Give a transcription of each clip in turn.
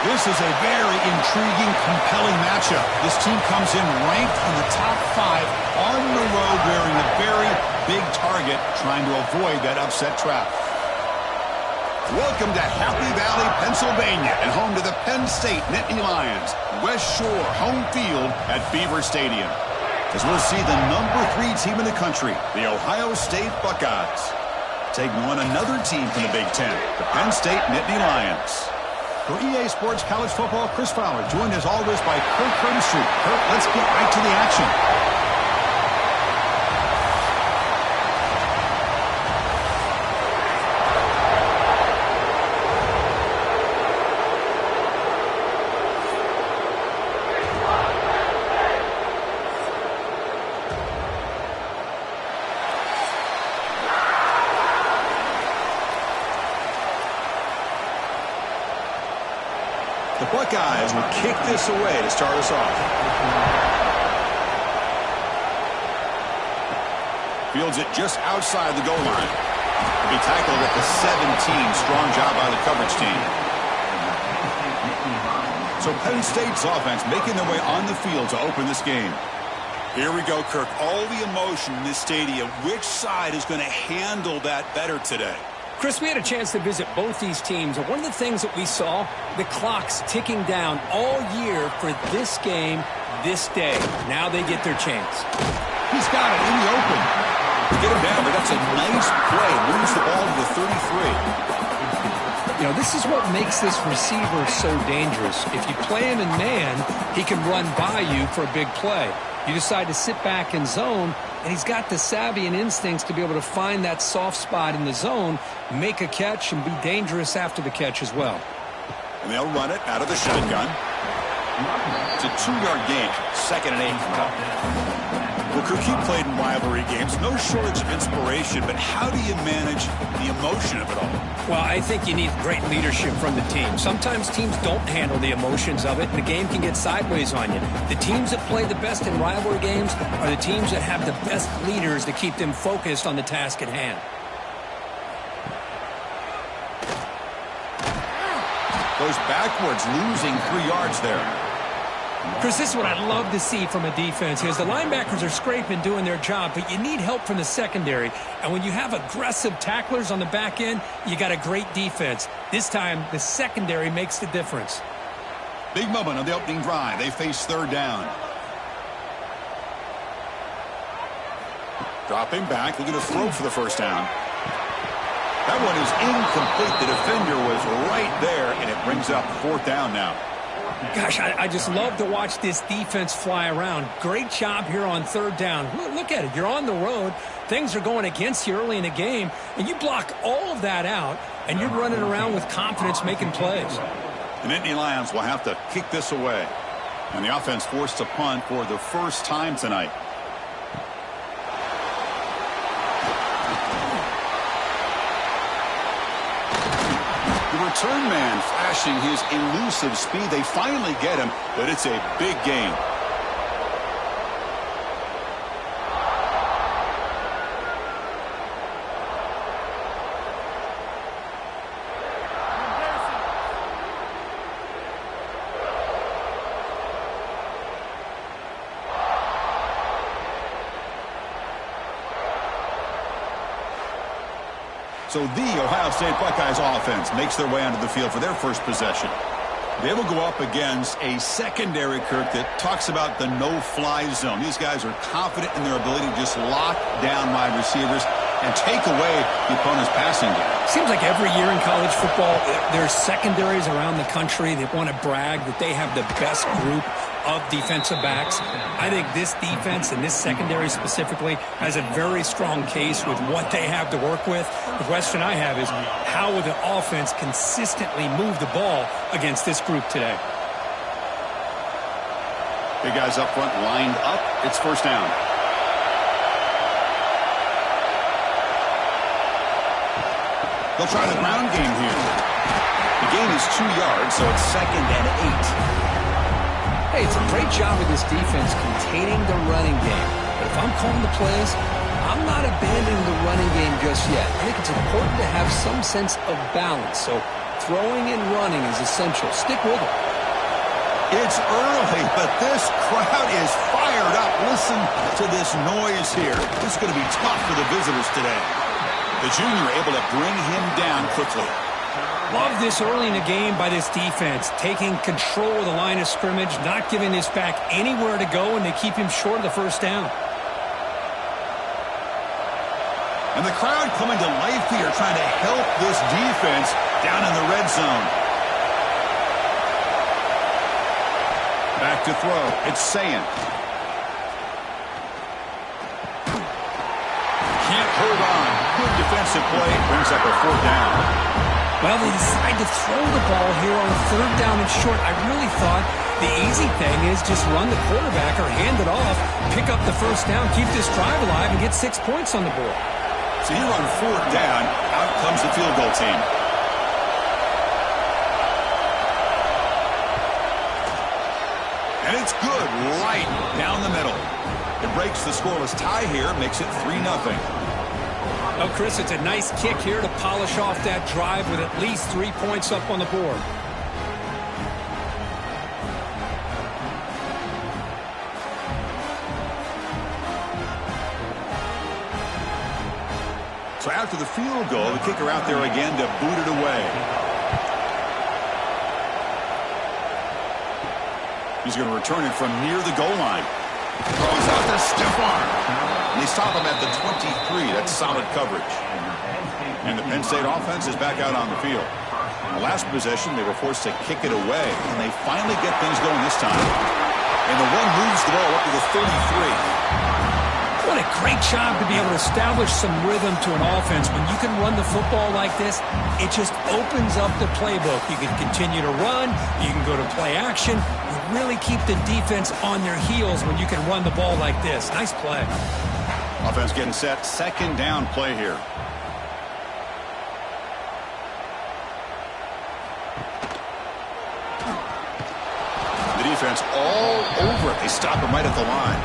This is a very intriguing, compelling matchup. This team comes in ranked in the top 5 on the road wearing a very big target, trying to avoid that upset trap. Welcome to Happy Valley, Pennsylvania, and home to the Penn State Nittany Lions. West Shore home field at Beaver Stadium. As we'll see the number 3 team in the country, the Ohio State Buckeyes, taking on another team from the Big Ten, the Penn State Nittany Lions. For EA Sports College Football, Chris Fowler, joined as always by Kirk Herbstreit. Kirk, let's get right to the action. The Buckeyes will kick this away to start us off. Fields it just outside the goal line. He'll be tackled at the 17. Strong job by the coverage team. So Penn State's offense making their way on the field to open this game. Here we go, Kirk. All the emotion in this stadium. Which side is going to handle that better today? Chris, we had a chance to visit both these teams, and one of the things that we saw, the clock's ticking down all year for this game, this day. Now they get their chance. He's got it in the open. Get him down, but that's a nice play. Moves the ball to the 33. You know, this is what makes this receiver so dangerous. If you play him in man, he can run by you for a big play. You decide to sit back in zone, and he's got the savvy and instincts to be able to find that soft spot in the zone, make a catch, and be dangerous after the catch as well. And they'll run it out of the shotgun. It's a 2-yard gain. 2nd and 8. Well, Kirk, you played in rivalry games. No shortage of inspiration, but how do you manage the emotion of it all? Well, I think you need great leadership from the team. Sometimes teams don't handle the emotions of it, and the game can get sideways on you. The teams that play the best in rivalry games are the teams that have the best leaders to keep them focused on the task at hand. Goes backwards, losing 3 yards there. Chris, this is what I'd love to see from a defense here. The linebackers are scraping, doing their job, but you need help from the secondary. And when you have aggressive tacklers on the back end, you got a great defense. This time, the secondary makes the difference. Big moment on the opening drive. They face 3rd down. Dropping back, looking to throw for the first down. That one is incomplete. The defender was right there, and it brings up 4th down now. Gosh, I just love to watch this defense fly around. Great job here on 3rd down. Look at it. You're on the road. Things are going against you early in the game, and you block all of that out, and you're running around with confidence making plays. The Nittany Lions will have to kick this away. And the offense forced to punt for the first time tonight. Return man flashing his elusive speed. They finally get him, but it's a big gain. So the Ohio State Buckeyes offense makes their way onto the field for their first possession. They will go up against a secondary, Kirk, that talks about the no-fly zone. These guys are confident in their ability to just lock down wide receivers and take away the opponent's passing game. Seems like every year in college football, there's secondaries around the country that want to brag that they have the best group of defensive backs. I think this defense and this secondary specifically has a very strong case with what they have to work with. The question I have is, how will the offense consistently move the ball against this group today? Big guys up front lined up. It's 1st down. They'll try the ground game here. The gain is 2 yards, so it's 2nd and 8. Hey, it's a great job of this defense containing the running game. But if I'm calling the plays, I'm not abandoning the running game just yet. I think it's important to have some sense of balance. So throwing and running is essential. Stick with it. It's early, but this crowd is fired up. Listen to this noise here. This is going to be tough for the visitors today. The junior able to bring him down quickly. Love this early in the game by this defense, taking control of the line of scrimmage, not giving this back anywhere to go, and they keep him short of the first down. And the crowd coming to life here, trying to help this defense down in the red zone. Back to throw. It's Sayan. Can't hold on. Good defensive play. Brings up a 4th down. Well, they decide to throw the ball here on 3rd down and short. I really thought the easy thing is just run the quarterback or hand it off, pick up the first down, keep this drive alive, and get 6 points on the board. So here on 4th down, out comes the field goal team. And it's good right down the middle. It breaks the scoreless tie here, makes it 3-0. Well, Chris, it's a nice kick here to polish off that drive with at least 3 points up on the board. So after the field goal, the kicker out there again to boot it away. He's going to return it from near the goal line. Throws out the stiff arm. And they stop him at the 23. That's solid coverage. And the Penn State offense is back out on the field. The last possession, they were forced to kick it away. And they finally get things going this time. And the one moves the ball up to the 33. What a great job to be able to establish some rhythm to an offense. When you can run the football like this, it just opens up the playbook. You can continue to run. You can go to play action. You really keep the defense on their heels when you can run the ball like this. Nice play. Offense getting set. 2nd down play here. The defense all over it. They stop him right at the line.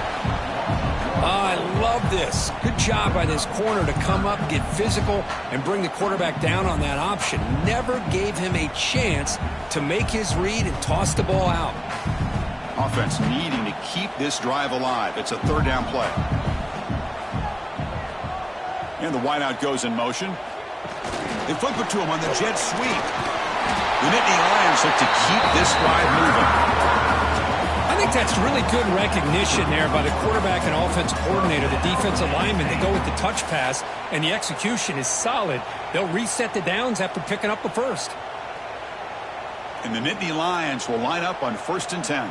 I love this. Good job by this corner to come up, get physical, and bring the quarterback down on that option. Never gave him a chance to make his read and toss the ball out. Offense needing to keep this drive alive. It's a 3rd down play. And the wideout goes in motion. They flip it to him on the jet sweep. The Nittany Lions look to keep this drive moving. I think that's really good recognition there by the quarterback and offense coordinator, the defensive lineman. They go with the touch pass, and the execution is solid. They'll reset the downs after picking up the first. And the Nittany Lions will line up on 1st and 10.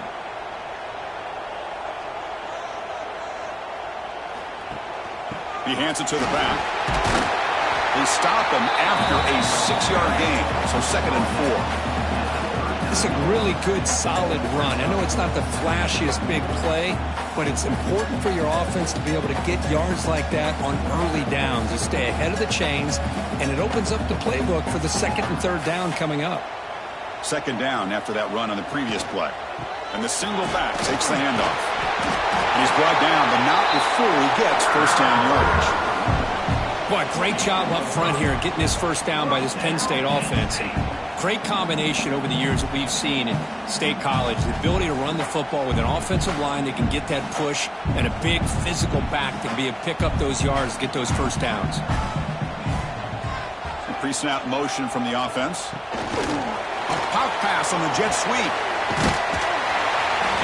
He hands it to the back. They stop him after a 6-yard gain, so 2nd and 4. It's a really good, solid run. I know it's not the flashiest big play, but it's important for your offense to be able to get yards like that on early downs, to stay ahead of the chains, and it opens up the playbook for the 2nd and 3rd down coming up. 2nd down after that run on the previous play. And the single back takes the handoff. And he's brought down, but not before he gets 1st down yardage. Boy, great job up front here getting this 1st down by this Penn State offense. And great combination over the years that we've seen in State College. The ability to run the football with an offensive line that can get that push and a big physical back to be able to pick up those yards to get those 1st downs. Pre-snap motion from the offense. A pop pass on the jet sweep.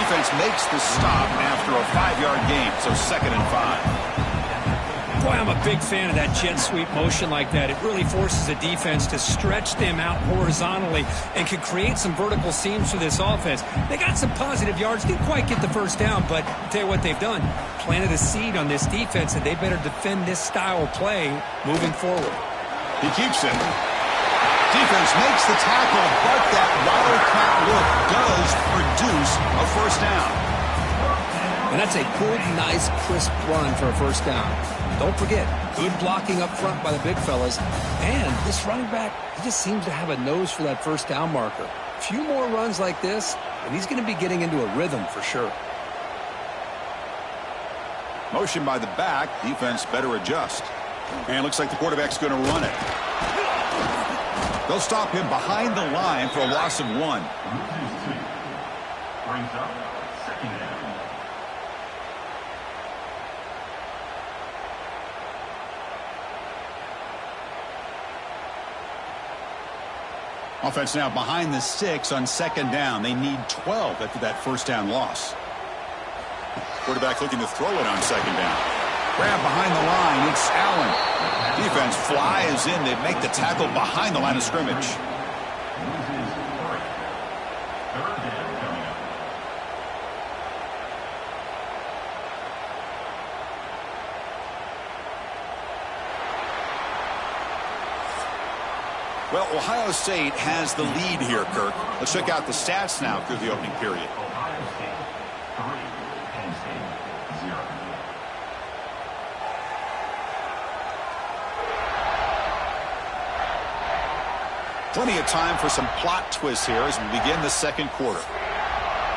Defense makes the stop after a 5-yard gain, so 2nd and 5. Boy, I'm a big fan of that jet sweep motion like that. It really forces the defense to stretch them out horizontally and can create some vertical seams for this offense. They got some positive yards, didn't quite get the 1st down, but I'll tell you what they've done. Planted a seed on this defense, and they better defend this style of play moving forward. He keeps it. Defense makes the tackle, but that wildcat look does produce a 1st down. And that's a good, nice, crisp run for a 1st down. Don't forget, good blocking up front by the big fellas. And this running back, he just seems to have a nose for that 1st down marker. A few more runs like this, and he's going to be getting into a rhythm for sure. Motion by the back. Defense better adjust. And it looks like the quarterback's going to run it. They'll stop him behind the line for a loss of 1. Brings up second down. Offense now behind the 6 on second down. They need 12 after that first down loss. Quarterback looking to throw it on second down. Grab behind the line. It's Allen. Defense flies in. They make the tackle behind the line of scrimmage. Well, Ohio State has the lead here, Kirk. Let's check out the stats now through the opening period. Ohio State 3, Penn State 0. Plenty of time for some plot twists here as we begin the second quarter.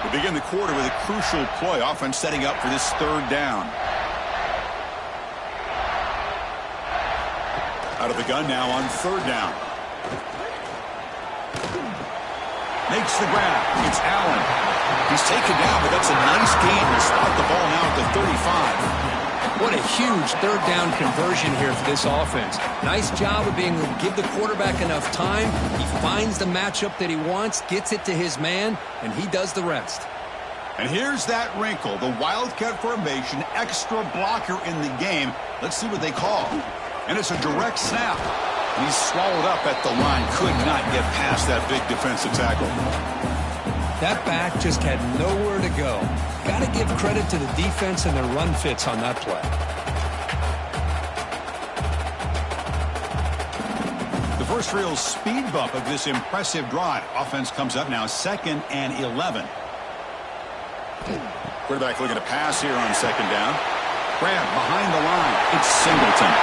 We begin the quarter with a crucial play. Offense setting up for this third down. Out of the gun now on third down. Makes the grab. It's Allen. He's taken down, but that's a nice gain to start the ball now at the 35. What a huge third down conversion here for this offense. Nice job of being able to give the quarterback enough time. He finds the matchup that he wants, gets it to his man, and he does the rest. And here's that wrinkle, the Wildcat formation, extra blocker in the game. Let's see what they call. And it's a direct snap. And he's swallowed up at the line. Could not get past that big defensive tackle. That back just had nowhere to go. Got to give credit to the defense and their run fits on that play. The first real speed bump of this impressive drive. Offense comes up now 2nd and 11. Quarterback looking to pass here on second down. Grab behind the line. It's Singleton.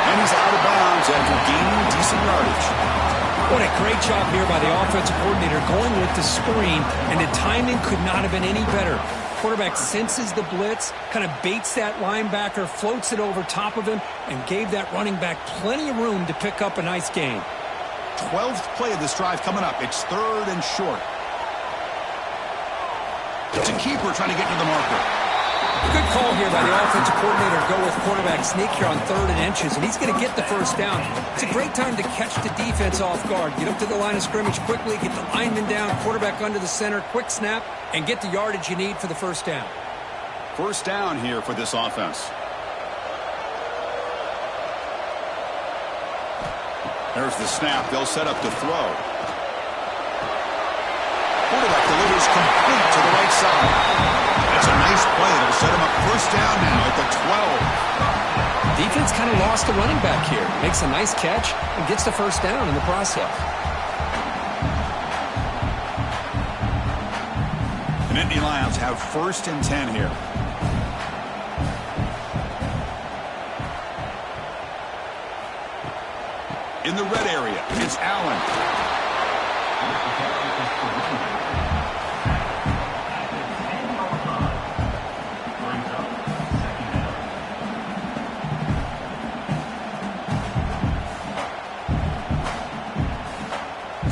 And he's out of bounds after gaining decent yardage. What a great job here by the offensive coordinator going with the screen, and the timing could not have been any better. Quarterback senses the blitz, kind of baits that linebacker, floats it over top of him, and gave that running back plenty of room to pick up a nice gain. 12th play of this drive coming up. It's third and short. It's a keeper trying to get to the marker. Good call here by the offensive coordinator to go with quarterback sneak here on 3rd and inches, and he's going to get the first down. It's a great time to catch the defense off guard. Get up to the line of scrimmage quickly, get the lineman down, quarterback under the center, quick snap, and get the yardage you need for the first down. First down here for this offense. There's the snap. They'll set up to throw. Quarterback delivers complete to the right side. That's a nice play. That'll set him up first down now at the 12. Defense kind of lost the running back here. Makes a nice catch and gets the first down in the process. The Nittany Lions have 1st and 10 here. In the red area, it's Allen.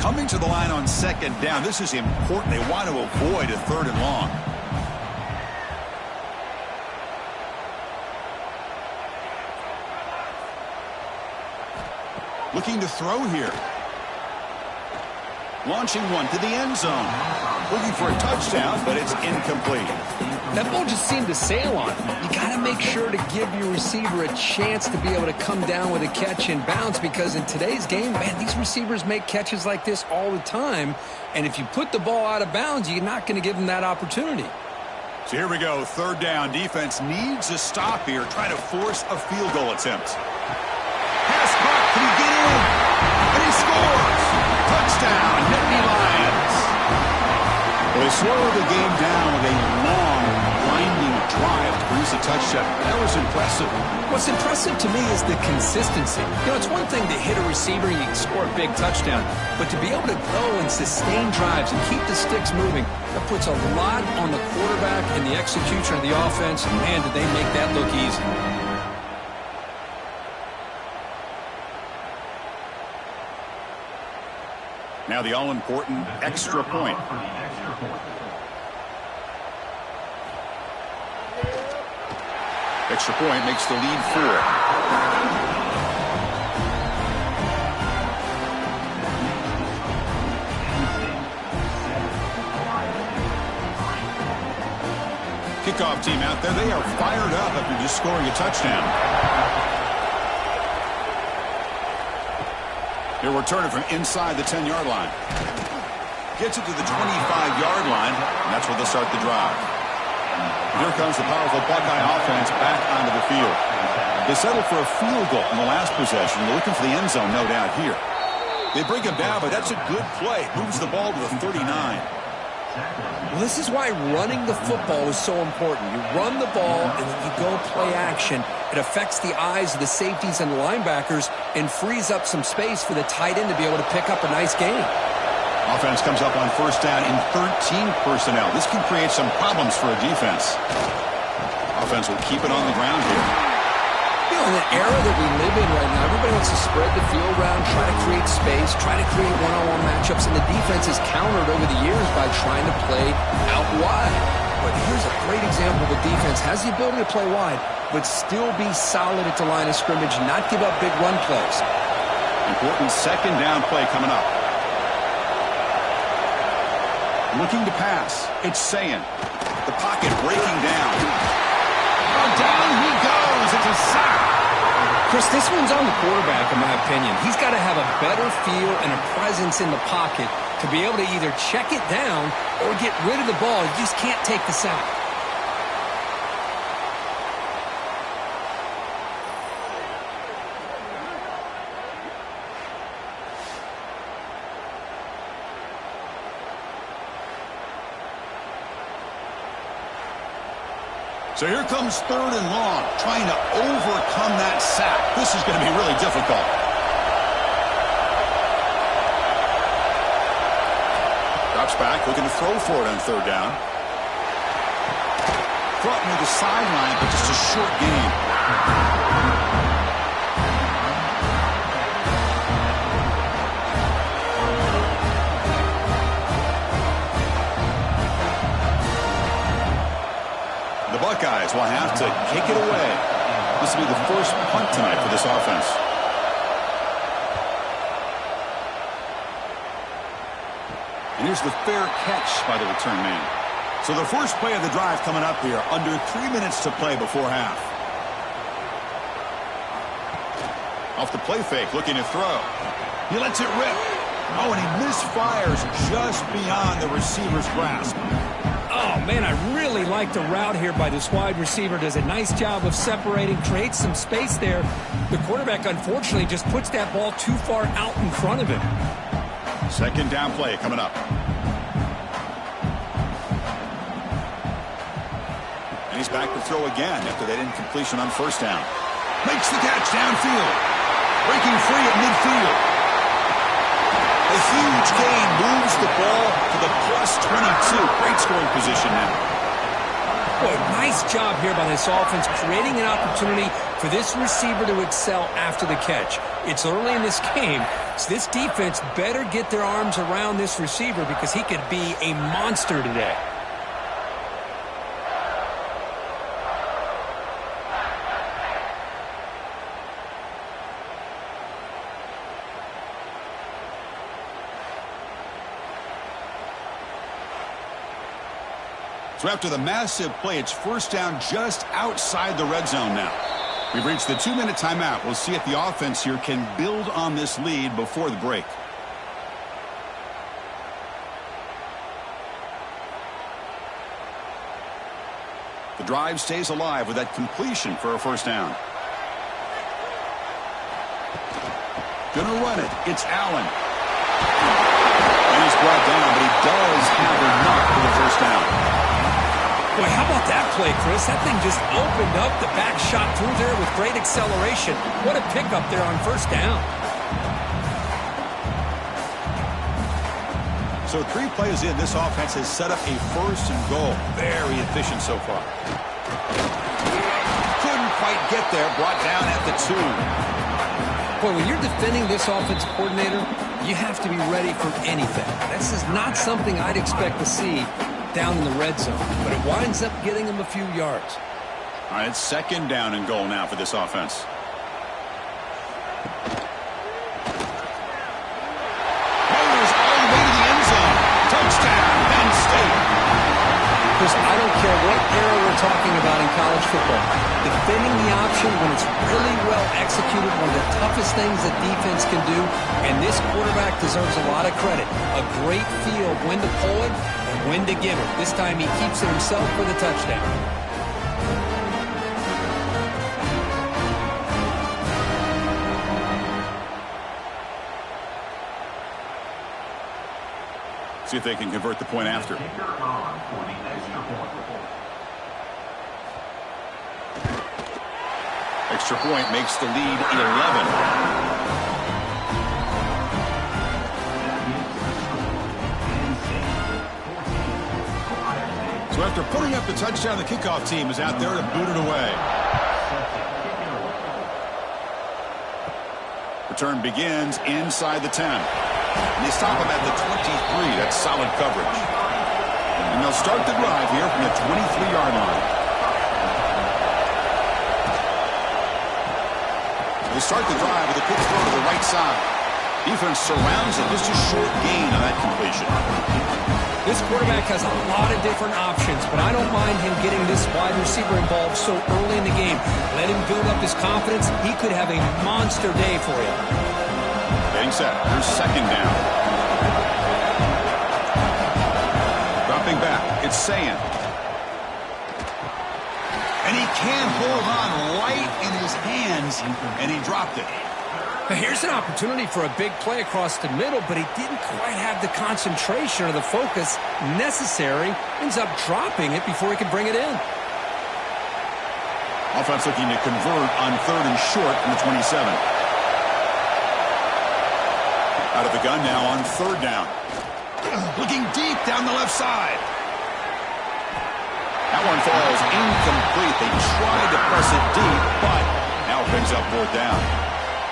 Coming to the line on second down. This is important. They want to avoid a 3rd and long. Looking to throw here. Launching one to the end zone. Looking for a touchdown, but it's incomplete. That ball just seemed to sail on him. You got to make sure to give your receiver a chance to be able to come down with a catch in bounds, because in today's game, man, these receivers make catches like this all the time. And if you put the ball out of bounds, you're not going to give them that opportunity. So here we go. 3rd down. Defense needs a stop here. Try to force a field goal attempt. Pass caught. Can he get in? And he scores. Touchdown, Nittany Lions. Well, they slow the game down with a long, winding drive to produce a touchdown. That was impressive. What's impressive to me is the consistency. You know, it's one thing to hit a receiver and you can score a big touchdown, but to be able to go and sustain drives and keep the sticks moving, that puts a lot on the quarterback and the execution of the offense. And man, did they make that look easy. Now the all-important extra point. Extra point makes the lead 4. Kickoff team out there. They are fired up after just scoring a touchdown. They're returning from inside the 10-yard line. Gets it to the 25-yard line, and that's where they'll start the drive. Here comes the powerful Buckeye offense back onto the field. They settled for a field goal in the last possession. They're looking for the end zone, no doubt, here. They bring him down, but that's a good play. Moves the ball to the 39. Well, this is why running the football is so important. You run the ball, and then you go play action. It affects the eyes of the safeties and the linebackers and frees up some space for the tight end to be able to pick up a nice gain. Offense comes up on first down in 13 personnel. This can create some problems for a defense. Offense will keep it on the ground here. You know, in the era that we live in right now, everybody wants to spread the field around, try to create space, try to create one-on-one matchups, and the defense has countered over the years by trying to play out wide. But here's a great example of a defense has the ability to play wide, but still be solid at the line of scrimmage, not give up big run plays. Important second down play coming up. Looking to pass. It's Sayin. The pocket breaking down. Oh, down he goes. It's a sack. Chris, this one's on the quarterback, in my opinion. He's got to have a better feel and a presence in the pocket to be able to either check it down or get rid of the ball. You just can't take the sack. So here comes 3rd and long, trying to overcome that sack. This is going to be really difficult. Drops back, looking to throw for it on 3rd down. Brought near the sideline, but just a short gain. The Buckeyes will have to kick it away. This will be the first punt tonight for this offense. And here's the fair catch by the return man. So the first play of the drive coming up here. Under 3 minutes to play before half. Off the play fake, looking to throw. He lets it rip. Oh, and he misfires just beyond the receiver's grasp. Oh, man, I really like the route here by this wide receiver. Does a nice job of separating, creates some space there. The quarterback, unfortunately, just puts that ball too far out in front of him. Second down play coming up. And he's back to throw again after that incompletion on first down. Makes the catch downfield. Breaking free at midfield. A huge gain moves the ball to the +22. Great scoring position now. Boy, nice job here by this offense, creating an opportunity for this receiver to excel after the catch. It's early in this game, so this defense better get their arms around this receiver because he could be a monster today. So after the massive play, it's first down just outside the red zone now. We've reached the 2-minute timeout. We'll see if the offense here can build on this lead before the break. The drive stays alive with that completion for a first down. Gonna run it. It's Allen. And he's brought down, but he does have enough for the first down. Boy, how about that play, Chris? That thing just opened up. The back shot through there with great acceleration. What a pickup there on first down. So 3 plays in, this offense has set up a first and goal. Very efficient so far. Couldn't quite get there. Brought down at the 2. Boy, when you're defending this offensive coordinator, You have to be ready for anything. This is not something I'd expect to see down in the red zone, but it winds up getting them a few yards. All right, it's 2nd down and goal now for this offense. Goes all the way to the end zone. Touchdown, Penn State. Because I don't care what era we're talking about in college football. Defending the option when it's really well executed, one of the toughest things that defense can do, and this quarterback deserves a lot of credit. A great feel of when to pull it and when to give it. This time he keeps it himself for the touchdown. See if they can convert the point after. Extra point makes the lead 11. So after putting up the touchdown, the kickoff team is out there to boot it away. Return begins inside the 10. And they stop him at the 23. That's solid coverage. And they'll start the drive here from the 23-yard line. They start the drive with a quick throw to the right side. Defense surrounds it. Just a short gain on that completion. This quarterback has a lot of different options, but I don't mind him getting this wide receiver involved so early in the game. Let him build up his confidence. He could have a monster day for you. Getting set. Here's 2nd down. Dropping back. It's Sayan. And he can't hold on right in his hands, and he dropped it. Now here's an opportunity for a big play across the middle, but he didn't quite have the concentration or the focus necessary. Ends up dropping it before he could bring it in. Offense looking to convert on 3rd and short from the 27. Out of the gun now on 3rd down. Looking deep down the left side. That one falls incomplete. They tried to press it deep, but now it brings up 4th down.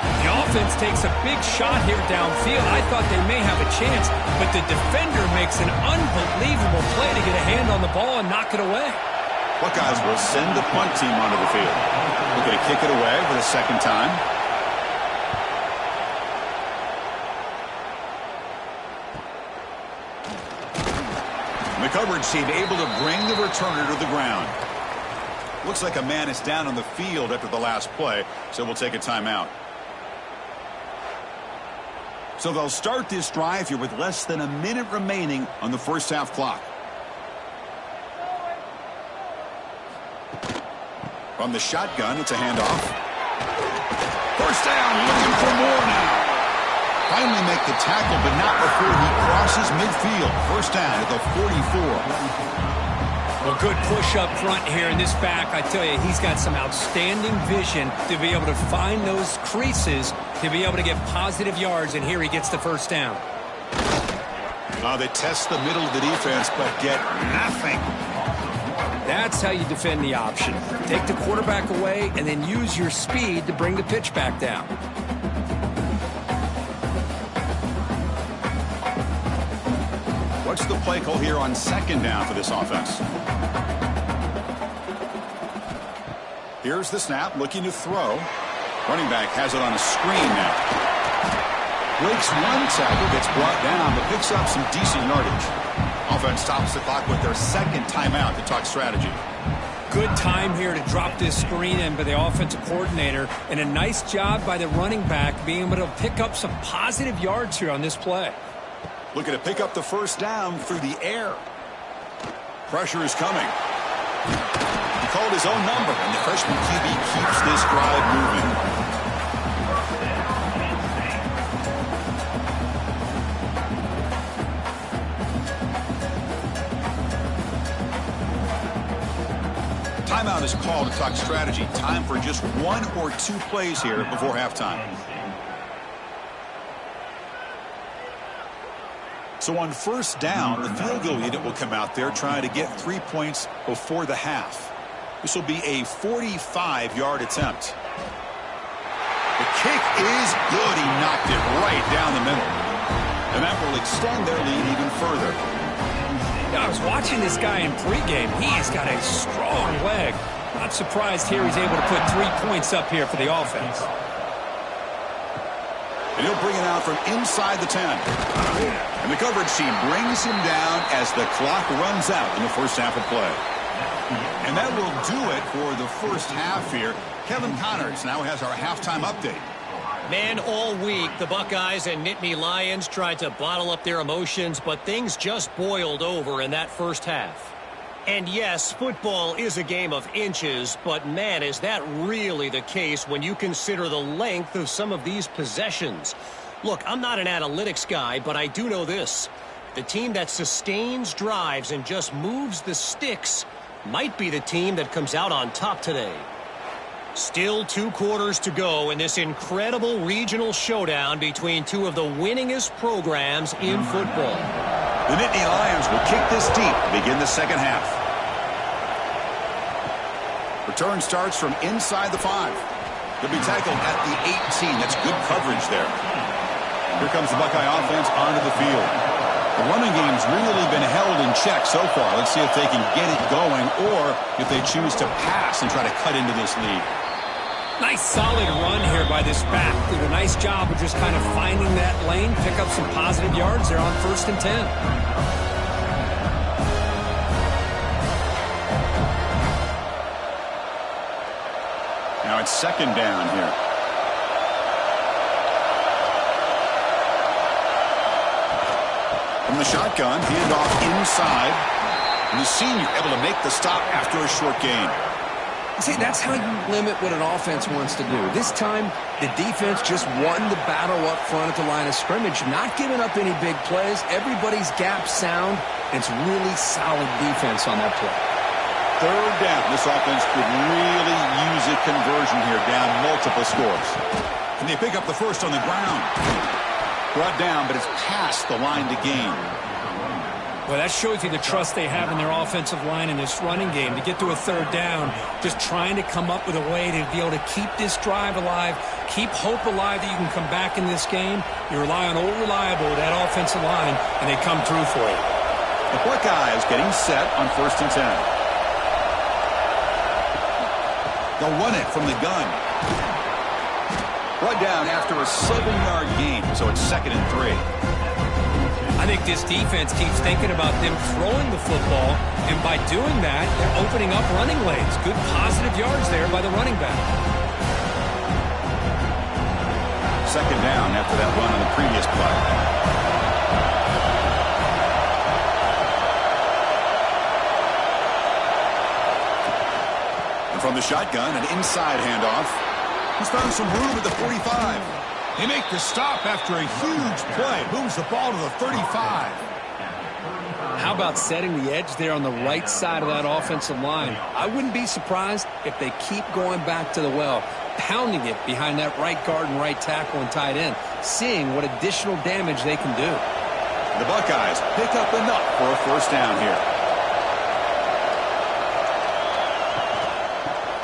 The offense takes a big shot here downfield. I thought they may have a chance, but the defender makes an unbelievable play to get a hand on the ball and knock it away. Buckeyes will send the punt team onto the field. Looking to kick it away for the 2nd time. The coverage team able to bring the returner to the ground. Looks like a man is down on the field after the last play, so we'll take a timeout. So they'll start this drive here with less than a minute remaining on the first half clock. From the shotgun, it's a handoff. First down, looking for more now. Finally make the tackle, but not before he crosses midfield. First down at the 44. Well, good push up front here in this back. I tell you, he's got some outstanding vision to be able to find those creases, to be able to get positive yards, and here he gets the first down. They test the middle of the defense, but get nothing. That's how you defend the option. Take the quarterback away and then use your speed to bring the pitch back down. What's the play call here on 2nd down for this offense? Here's the snap, looking to throw. Running back has it on a screen now. Breaks one tackle, gets brought down, but picks up some decent yardage. Offense stops the clock with their 2nd timeout to talk strategy. Good time here to drop this screen in by the offensive coordinator, and a nice job by the running back being able to pick up some positive yards here on this play. Looking to pick up the first down through the air. Pressure is coming. He called his own number, and the freshman QB keeps this drive moving. Timeout is called to talk strategy. Time for just 1 or 2 plays here before halftime. So on first down, the field goal unit will come out there trying to get 3 points before the half. This will be a 45-yard attempt. The kick is good. He knocked it right down the middle. And that will extend their lead even further. I was watching this guy in pregame. He's got a strong leg. Not surprised here he's able to put 3 points up here for the offense. And he'll bring it out from inside the 10. And the coverage team brings him down as the clock runs out in the first half of play. And that will do it for the first half here. Kevin Connors now has our halftime update. Man, all week, the Buckeyes and Nittany Lions tried to bottle up their emotions, but things just boiled over in that first half. And yes, football is a game of inches, but man, is that really the case when you consider the length of some of these possessions. Look, I'm not an analytics guy, but I do know this. The team that sustains drives and just moves the sticks might be the team that comes out on top today. Still 2 quarters to go in this incredible regional showdown between two of the winningest programs in football. The Nittany Lions will kick this deep to begin the second half. Return starts from inside the 5. They'll be tackled at the 18. That's good coverage there. Here comes the Buckeye offense onto the field. The running game's really been held in check so far. Let's see if they can get it going or if they choose to pass and try to cut into this lead. Nice solid run here by this back. Did a nice job of just kind of finding that lane, pick up some positive yards there on 1st and 10. Now it's 2nd down here. From the shotgun, handoff inside. And the senior able to make the stop after a short gain. See, that's how you limit what an offense wants to do. This time, the defense just won the battle up front at the line of scrimmage, not giving up any big plays. Everybody's gap sound. It's really solid defense on that play. 3rd down. This offense could really use a conversion here, down multiple scores. And they pick up the first on the ground. Brought down, but it's past the line to gain. Well, that shows you the trust they have in their offensive line in this running game. To get to a 3rd down, just trying to come up with a way to be able to keep this drive alive, keep hope alive that you can come back in this game. You rely on old reliable, that offensive line, and they come through for you. The Buckeyes getting set on 1st and 10. They'll run it from the gun. Brought down after a 7-yard gain, so it's 2nd and 3. I think this defense keeps thinking about them throwing the football, and by doing that, they're opening up running lanes. Good positive yards there by the running back. 2nd down after that run on the previous play. And from the shotgun, an inside handoff. He's found some room at the 45. They make the stop after a huge play. Moves the ball to the 35. How about setting the edge there on the right side of that offensive line? I wouldn't be surprised if they keep going back to the well, pounding it behind that right guard and right tackle and tight end, seeing what additional damage they can do. The Buckeyes pick up enough for a 1st down here.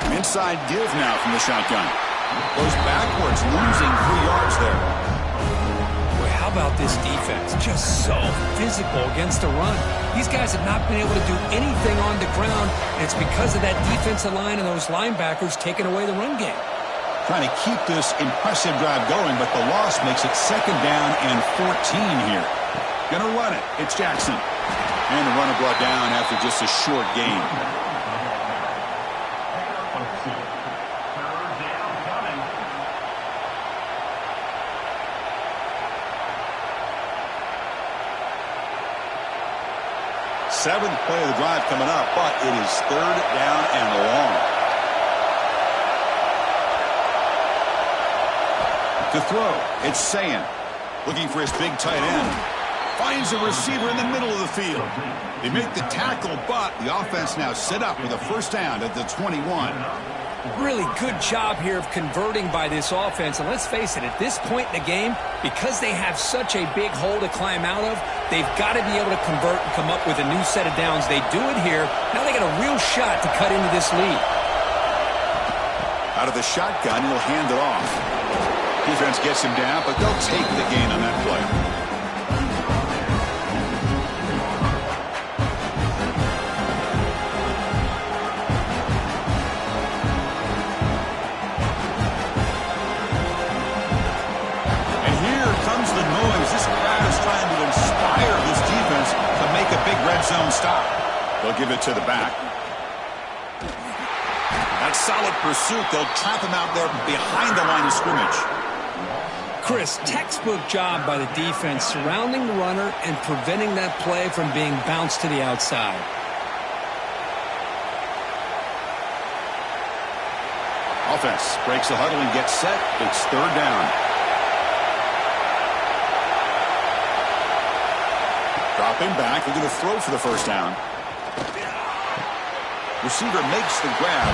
An inside give now from the shotgun. Goes backwards, losing 3 yards there. Boy, how about this defense? Just so physical against the run. These guys have not been able to do anything on the ground, and it's because of that defensive line and those linebackers taking away the run game. Trying to keep this impressive drive going, but the loss makes it 2nd down and 14 here. Gonna run it. It's Jackson. And the runner brought down after just a short gain. Seventh play of the drive coming up, but it is 3rd down and long. To throw, it's Sayin. Looking for his big tight end. Finds a receiver in the middle of the field. They make the tackle, but the offense now set up with a 1st down at the 21. Really good job here of converting by this offense. And let's face it, at this point in the game, because they have such a big hole to climb out of, they've got to be able to convert and come up with a new set of downs. They do it here. Now they got a real shot to cut into this lead. Out of the shotgun, he'll hand it off. Defense gets him down, but they'll take the gain on that play. zone stop. They'll give it to the back. That's solid pursuit. They'll trap him out there behind the line of scrimmage. Chris, textbook job by the defense surrounding the runner and preventing that play from being bounced to the outside. Offense breaks the huddle and gets set. It's third down. Dropping back. They're going to throw for the first down. Receiver makes the grab.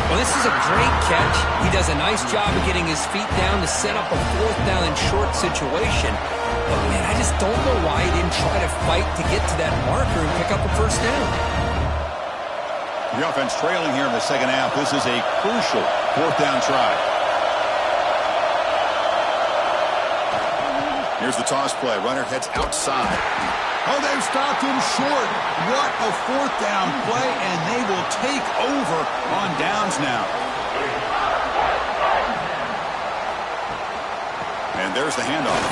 Well, this is a great catch. He does a nice job of getting his feet down to set up a fourth down and short situation. But, man, I just don't know why he didn't try to fight to get to that marker and pick up a first down. The offense trailing here in the second half. This is a crucial fourth down try. Here's the toss play. Runner heads outside. Oh, they've stopped him short. What a fourth down play, and they will take over on downs now. And there's the handoff.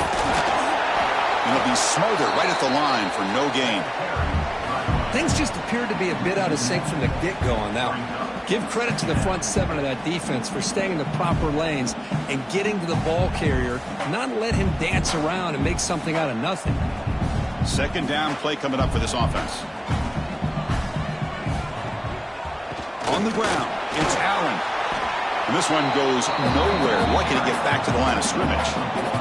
And it'll be smothered right at the line for no gain. Things just appeared to be a bit out of sync from the get-go on that one. Give credit to the front seven of that defense for staying in the proper lanes and getting to the ball carrier, not let him dance around and make something out of nothing. Second down play coming up for this offense. On the ground, it's Allen. And this one goes nowhere. Lucky to get back to the line of scrimmage.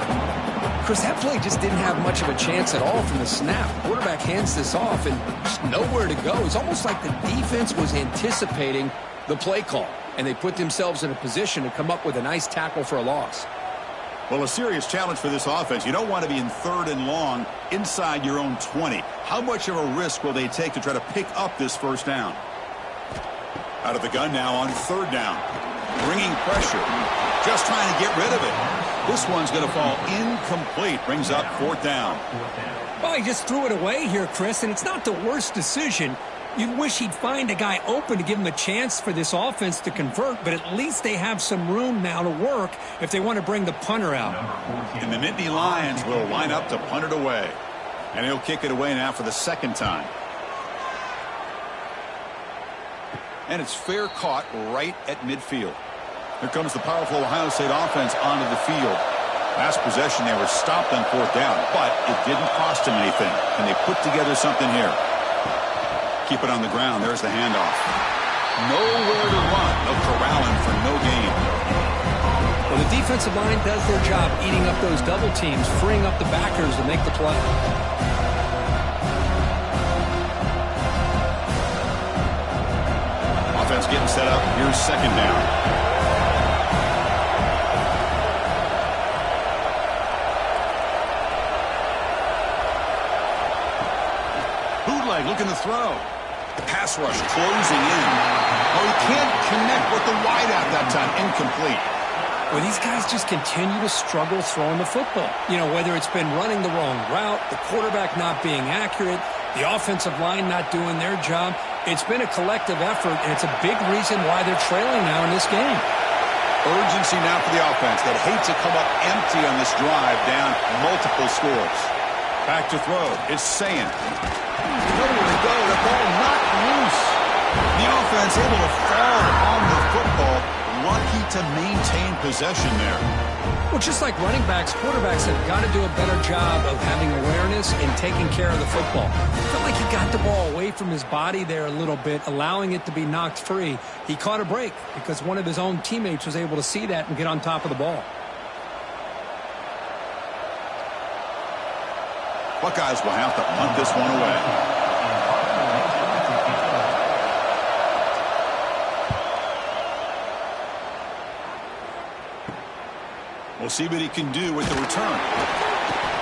Chris, that play just didn't have much of a chance at all from the snap. Quarterback hands this off and just nowhere to go. It's almost like the defense was anticipating the play call, and they put themselves in a position to come up with a nice tackle for a loss. Well, a serious challenge for this offense. You don't want to be in third and long inside your own 20. How much of a risk will they take to try to pick up this first down? Out of the gun now on third down. Bringing pressure. Just trying to get rid of it. This one's going to fall incomplete. Brings up fourth down. Well, he just threw it away here, Chris, and it's not the worst decision. You'd wish he'd find a guy open to give him a chance for this offense to convert, but at least they have some room now to work if they want to bring the punter out. And the Nittany Lions will line up to punt it away. And he'll kick it away now for the second time. And it's fair caught right at midfield. Here comes the powerful Ohio State offense onto the field. Last possession, they were stopped on fourth down, but it didn't cost them anything. And they put together something here. Keep it on the ground. There's the handoff. Nowhere to run. They'll corral him for no gain. Well, the defensive line does their job eating up those double teams, freeing up the backers to make the play. Offense getting set up. Here's second down. Looking to throw. Pass rush closing in. Oh, he can't connect with the wideout that time. Incomplete. Well, these guys just continue to struggle throwing the football. You know, whether it's been running the wrong route, the quarterback not being accurate, the offensive line not doing their job. It's been a collective effort, and it's a big reason why they're trailing now in this game. Urgency now for the offense that hate to come up empty on this drive down multiple scores. Back to throw. It's Sayin. Nowhere to go. The ball knocked loose. The offense able to fall on the football. Lucky to maintain possession there. Well, just like running backs, quarterbacks have got to do a better job of having awareness and taking care of the football. Felt like he got the ball away from his body there a little bit, allowing it to be knocked free. He caught a break because one of his own teammates was able to see that and get on top of the ball. Buckeyes will have to punt this one away. We'll see what he can do with the return.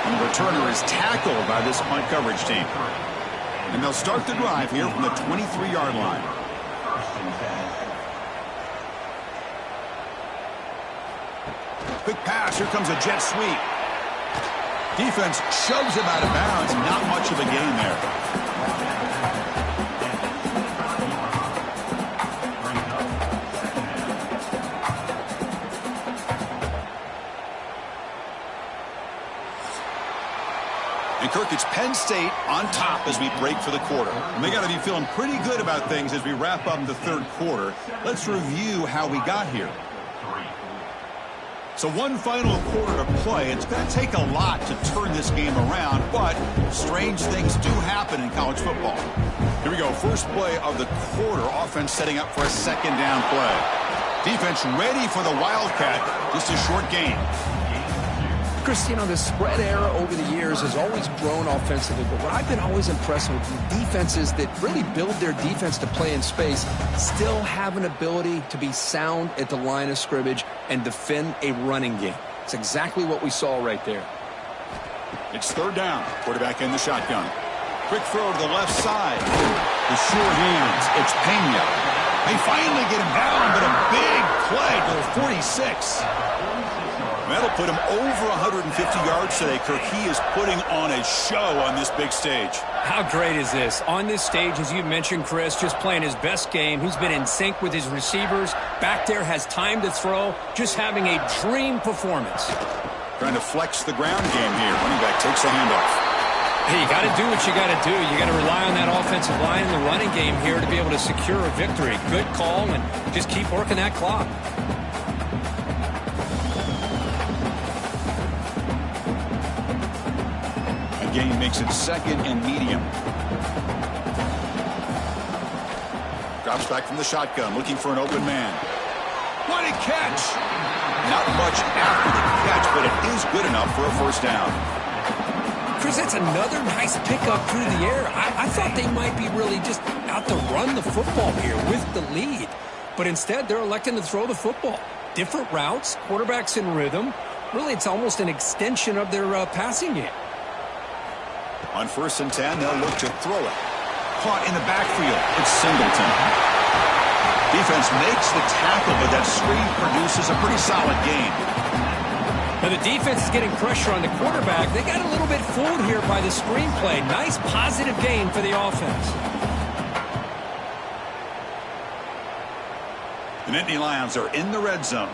And the returner is tackled by this punt coverage team. And they'll start the drive here from the 23-yard line. Quick pass. Here comes a jet sweep. Defense shoves him out of bounds. Not much of a gain there. And Kirk, it's Penn State on top as we break for the quarter. And they got to be feeling pretty good about things as we wrap up the third quarter. Let's review how we got here. So one final quarter to play. It's going to take a lot to turn this game around, but strange things do happen in college football. Here we go. First play of the quarter. Offense setting up for a second down play. Defense ready for the Wildcat. Just a short gain. Chris, you know, the spread era over the years has always grown offensively, but what I've been always impressed with the defenses that really build their defense to play in space still have an ability to be sound at the line of scrimmage and defend a running game. It's exactly what we saw right there. It's third down. Quarterback in the shotgun. Quick throw to the left side. The sure hands. It's Pena. They finally get him down, but a big play to the 46. That'll put him over 150 yards today, Kirk. He is putting on a show on this big stage. How great is this? On this stage, as you mentioned, Chris, just playing his best game. He's been in sync with his receivers. Back there, has time to throw. Just having a dream performance. Trying to flex the ground game here. Running back takes the handoff. Hey, you got to do what you got to do. You got to rely on that offensive line in the running game here to be able to secure a victory. Good call, and just keep working that clock. Gain makes it second and medium. Drops back from the shotgun, looking for an open man. What a catch! Not much after the catch, but it is good enough for a first down. Chris, that's another nice pickup through the air. I thought they might be really just out to run the football here with the lead. But instead, they're electing to throw the football. Different routes, quarterbacks in rhythm. Really, it's almost an extension of their passing game. On 1st and 10, they'll look to throw it. Caught in the backfield. It's Singleton. Defense makes the tackle, but that screen produces a pretty solid gain. Now the defense is getting pressure on the quarterback. They got a little bit fooled here by the screen play. Nice positive gain for the offense. The Nittany Lions are in the red zone.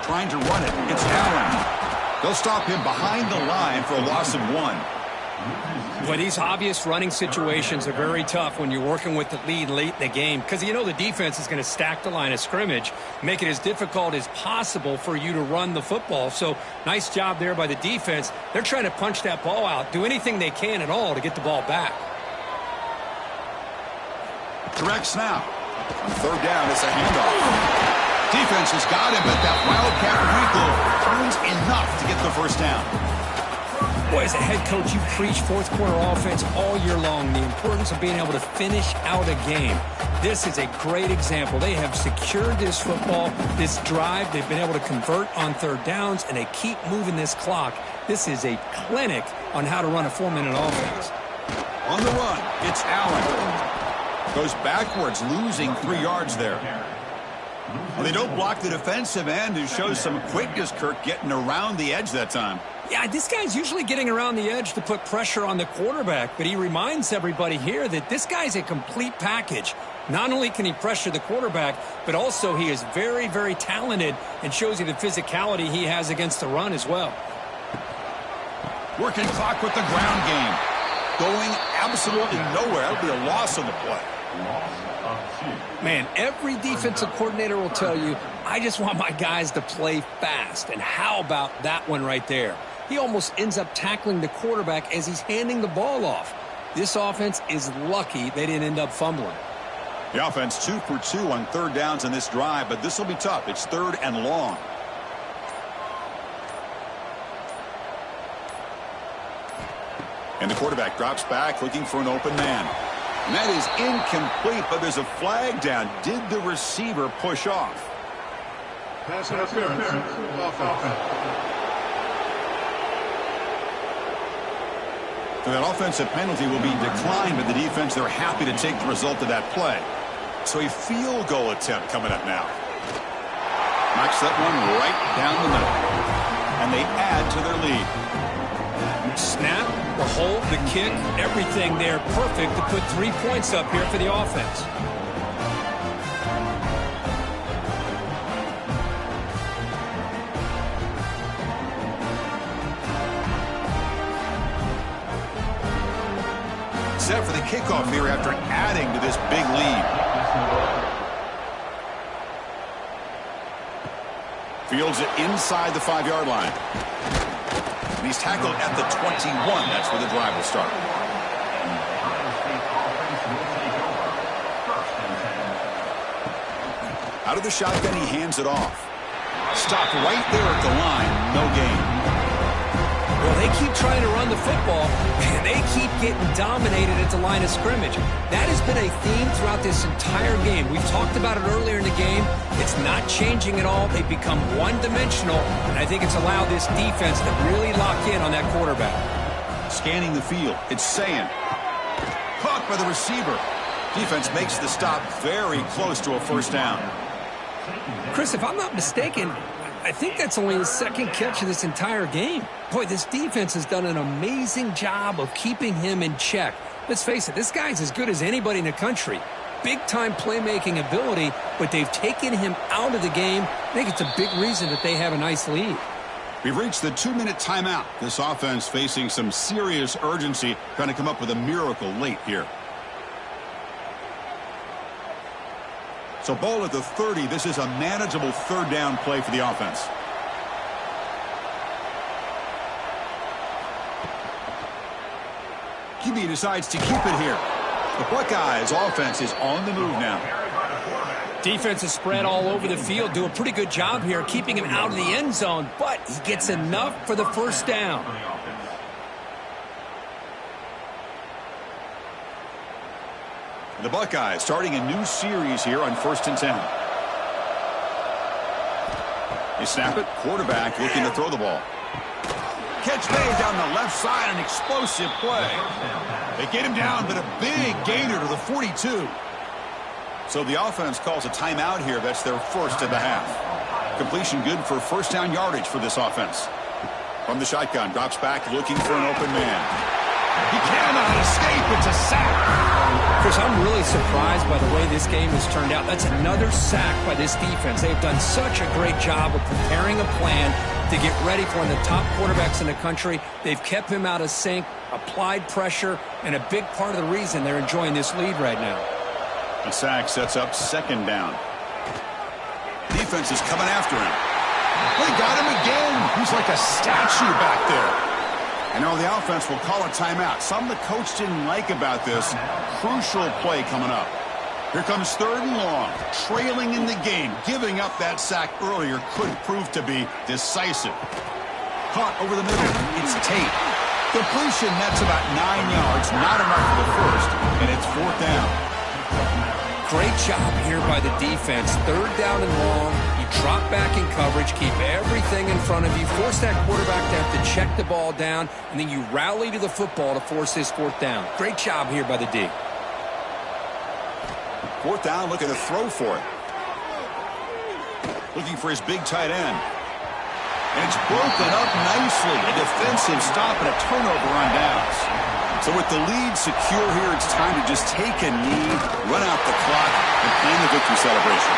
Trying to run it. It's Allen. They'll stop him behind the line for a loss of 1. Well, these obvious running situations are very tough when you're working with the lead late in the game because you know the defense is going to stack the line of scrimmage, make it as difficult as possible for you to run the football. So nice job there by the defense. They're trying to punch that ball out, do anything they can at all to get the ball back. Direct snap. On third down, it's a handoff. Defense has got him, but that Wildcat wiggle turns enough to get the first down. Boy, as a head coach, you preach fourth quarter offense all year long. The importance of being able to finish out a game. This is a great example. They have secured this football, this drive. They've been able to convert on third downs, and they keep moving this clock. This is a clinic on how to run a 4-minute offense. On the run, it's Allen. Goes backwards, losing 3 yards there. Well, they don't block the defensive end, who shows some quickness, Kirk, getting around the edge that time. Yeah, this guy's usually getting around the edge to put pressure on the quarterback, but he reminds everybody here that this guy's a complete package. Not only can he pressure the quarterback, but also he is very, very talented and shows you the physicality he has against the run as well. Working clock with the ground game. Going absolutely nowhere. That would be a loss on the play. Man, every defensive coordinator will tell you, I just want my guys to play fast. And how about that one right there? He almost ends up tackling the quarterback as he's handing the ball off. This offense is lucky they didn't end up fumbling. The offense 2 for 2 on third downs in this drive, but this will be tough. It's third and long. And the quarterback drops back, looking for an open man. And that is incomplete, but there's a flag down. Did the receiver push off? Pass interference. Offense. So that offensive penalty will be declined, but the defense, they're happy to take the result of that play. So a field goal attempt coming up now. Knocks that one right down the middle. And they add to their lead. Snap, the hold, the kick, everything there perfect to put 3 points up here for the offense. set for the kickoff here after adding to this big lead. Fields it inside the 5-yard line. And he's tackled at the 21. That's where the drive will start. Out of the shotgun, he hands it off. Stopped right there at the line. No gain. Well, they keep trying to run the football, and they keep getting dominated at the line of scrimmage. That has been a theme throughout this entire game. We've talked about it earlier in the game. It's not changing at all. They've become one-dimensional, and I think it's allowed this defense to really lock in on that quarterback. Scanning the field. It's Sayin. Caught by the receiver. Defense makes the stop very close to a first down. Chris, if I'm not mistaken, I think that's only his second catch of this entire game. Boy, this defense has done an amazing job of keeping him in check. Let's face it, this guy's as good as anybody in the country. Big-time playmaking ability, but they've taken him out of the game. I think it's a big reason that they have a nice lead. We've reached the 2-minute timeout. This offense facing some serious urgency, trying to come up with a miracle late here. So ball at the 30. This is a manageable third down play for the offense. QB decides to keep it here. The Buckeyes offense is on the move now. Defense is spread all over the field. Do a pretty good job here keeping him out of the end zone, but he gets enough for the first down. The Buckeyes starting a new series here on 1st and 10. They snap it. Quarterback looking to throw the ball. Catch made down the left side. An explosive play. They get him down, but a big gainer to the 42. So the offense calls a timeout here. That's their first of the half. Completion good for first down yardage for this offense. From the shotgun, drops back looking for an open man. He cannot escape. It's a sack. Chris, I'm really surprised by the way this game has turned out. That's another sack by this defense. They've done such a great job of preparing a plan to get ready for one of the top quarterbacks in the country. They've kept him out of sync, applied pressure, and a big part of the reason they're enjoying this lead right now. A sack sets up second down. Defense is coming after him. They got him again. He's like a statue back there. And now the offense will call a timeout. Something the coach didn't like about this. Crucial play coming up. Here comes 3rd and long. Trailing in the game. Giving up that sack earlier could prove to be decisive. Caught over the middle. It's Tate. Completion, that's about 9 yards. Not enough for the first. And it's 4th down. Great job here by the defense. 3rd down and long. You drop back in coverage, keep everything in front of you, force that quarterback to have to check the ball down, and then you rally to the football to force this 4th down. Great job here by the D. 4th down, looking to throw for it. Looking for his big tight end. And it's broken up nicely. A defensive stop and a turnover on downs. So with the lead secure here, it's time to just take a knee, run out the clock, and plan the victory celebration.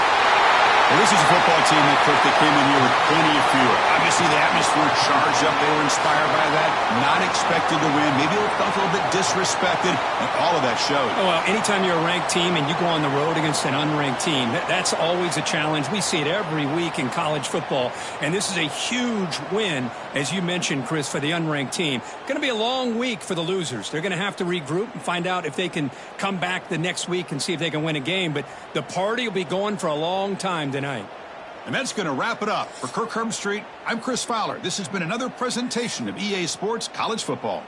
Well, this is a football team that came in here with plenty of fuel. Obviously, the atmosphere charged up. They were inspired by that. Not expected to win. Maybe they felt a little bit disrespected, and all of that showed. Oh, well, anytime you're a ranked team and you go on the road against an unranked team, that's always a challenge. We see it every week in college football, and this is a huge win, as you mentioned, Chris, for the unranked team. Going to be a long week for the losers. They're going to have to regroup and find out if they can come back the next week and see if they can win a game, but the party will be going for a long time tonight. And that's going to wrap it up. For Kirk Street, I'm Chris Fowler. This has been another presentation of EA Sports College Football.